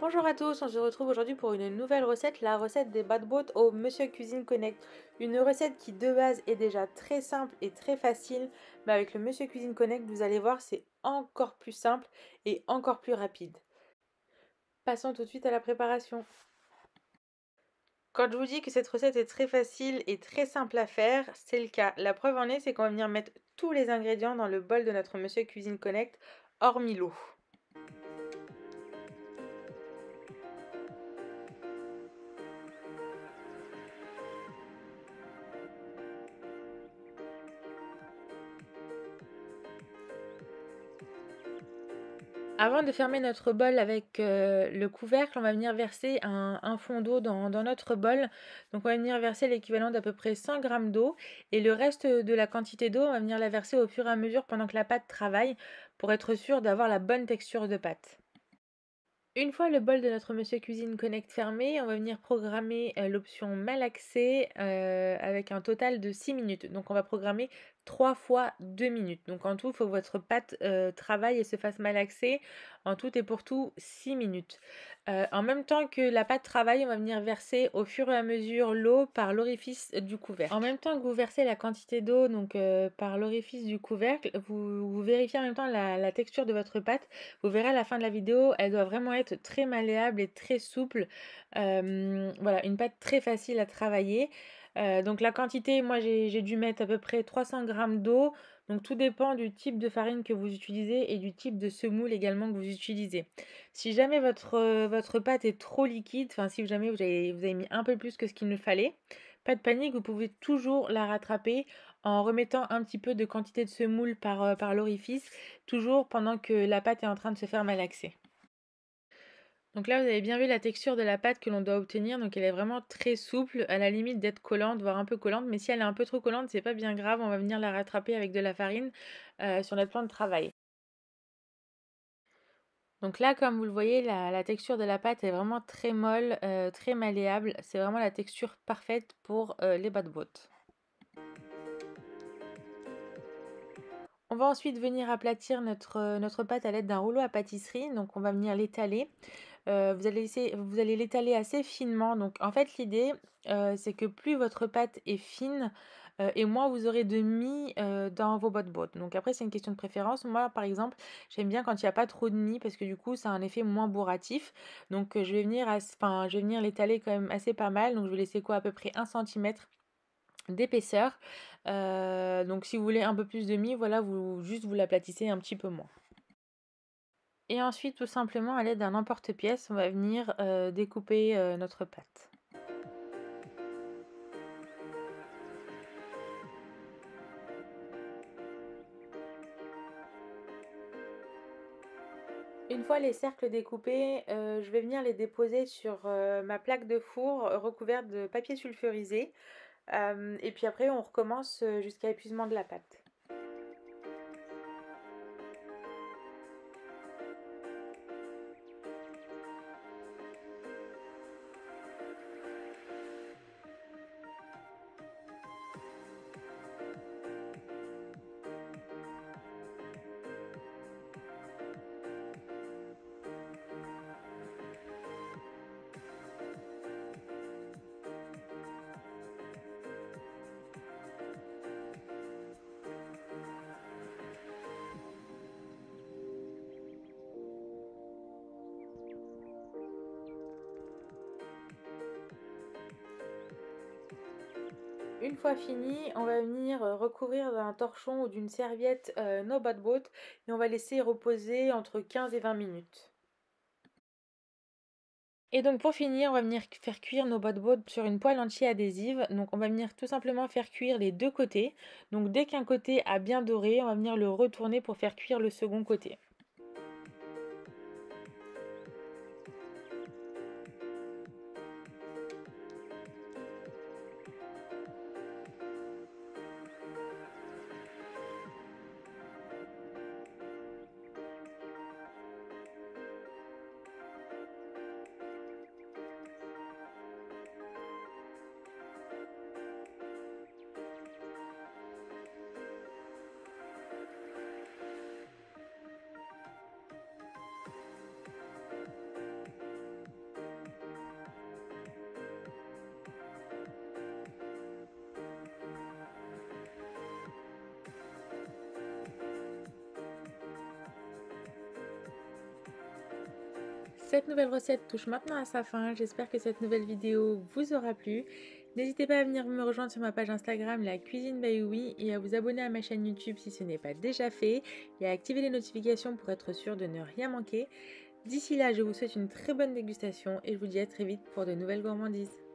Bonjour à tous, on se retrouve aujourd'hui pour une nouvelle recette, la recette des bad boat au Monsieur Cuisine Connect. Une recette qui de base est déjà très simple et très facile, mais avec le Monsieur Cuisine Connect, vous allez voir, c'est encore plus simple et encore plus rapide. Passons tout de suite à la préparation. Quand je vous dis que cette recette est très facile et très simple à faire, c'est le cas. La preuve en est, c'est qu'on va venir mettre tous les ingrédients dans le bol de notre Monsieur Cuisine Connect, hormis l'eau. Avant de fermer notre bol avec le couvercle, on va venir verser un fond d'eau dans notre bol. Donc on va venir verser l'équivalent d'à peu près 100 g d'eau et le reste de la quantité d'eau, on va venir la verser au fur et à mesure pendant que la pâte travaille pour être sûr d'avoir la bonne texture de pâte. Une fois le bol de notre Monsieur Cuisine Connect fermé, on va venir programmer l'option malaxer avec un total de 6 minutes. Donc on va programmer 3 fois 2 minutes. Donc en tout, il faut que votre pâte travaille et se fasse malaxer. En tout et pour tout, 6 minutes. En même temps que la pâte travaille, on va venir verser au fur et à mesure l'eau par l'orifice du couvercle. En même temps que vous versez la quantité d'eau donc par l'orifice du couvercle, vous vérifiez en même temps la texture de votre pâte. Vous verrez à la fin de la vidéo, elle doit vraiment être très malléable et très souple. Voilà, une pâte très facile à travailler. Donc la quantité, moi j'ai dû mettre à peu près 300 g d'eau. Donc tout dépend du type de farine que vous utilisez et du type de semoule également que vous utilisez. Si jamais votre pâte est trop liquide, enfin si jamais vous avez mis un peu plus que ce qu'il ne fallait, pas de panique, vous pouvez toujours la rattraper en remettant un petit peu de quantité de semoule par l'orifice, toujours pendant que la pâte est en train de se faire malaxer. Donc là, vous avez bien vu la texture de la pâte que l'on doit obtenir. Donc elle est vraiment très souple, à la limite d'être collante, voire un peu collante. Mais si elle est un peu trop collante, c'est pas bien grave. On va venir la rattraper avec de la farine sur notre plan de travail. Donc là, comme vous le voyez, la texture de la pâte est vraiment très molle, très malléable. C'est vraiment la texture parfaite pour les bad boat. On va ensuite venir aplatir notre pâte à l'aide d'un rouleau à pâtisserie. Donc on va venir l'étaler. Vous allez l'étaler assez finement. Donc en fait l'idée c'est que plus votre pâte est fine et moins vous aurez de mie dans vos bottes. Donc après c'est une question de préférence. Moi par exemple j'aime bien quand il n'y a pas trop de mie parce que du coup ça a un effet moins bourratif. Donc je vais venir l'étaler quand même assez pas mal. Donc je vais laisser quoi à peu près 1 cm d'épaisseur. Donc si vous voulez un peu plus de mie, voilà, vous l'aplatissez un petit peu moins. Et ensuite, tout simplement, à l'aide d'un emporte-pièce, on va venir découper notre pâte. Une fois les cercles découpés, je vais venir les déposer sur ma plaque de four recouverte de papier sulfurisé. Et puis après, on recommence jusqu'à épuisement de la pâte. Une fois fini, on va venir recouvrir d'un torchon ou d'une serviette nos bad boat et on va laisser reposer entre 15 et 20 minutes. Et donc pour finir, on va venir faire cuire nos bad boat sur une poêle anti-adhésive. Donc on va venir tout simplement faire cuire les deux côtés. Donc dès qu'un côté a bien doré, on va venir le retourner pour faire cuire le second côté. Cette nouvelle recette touche maintenant à sa fin. J'espère que cette nouvelle vidéo vous aura plu. N'hésitez pas à venir me rejoindre sur ma page Instagram, la cuisine by Oui, et à vous abonner à ma chaîne YouTube si ce n'est pas déjà fait, et à activer les notifications pour être sûr de ne rien manquer. D'ici là, je vous souhaite une très bonne dégustation et je vous dis à très vite pour de nouvelles gourmandises.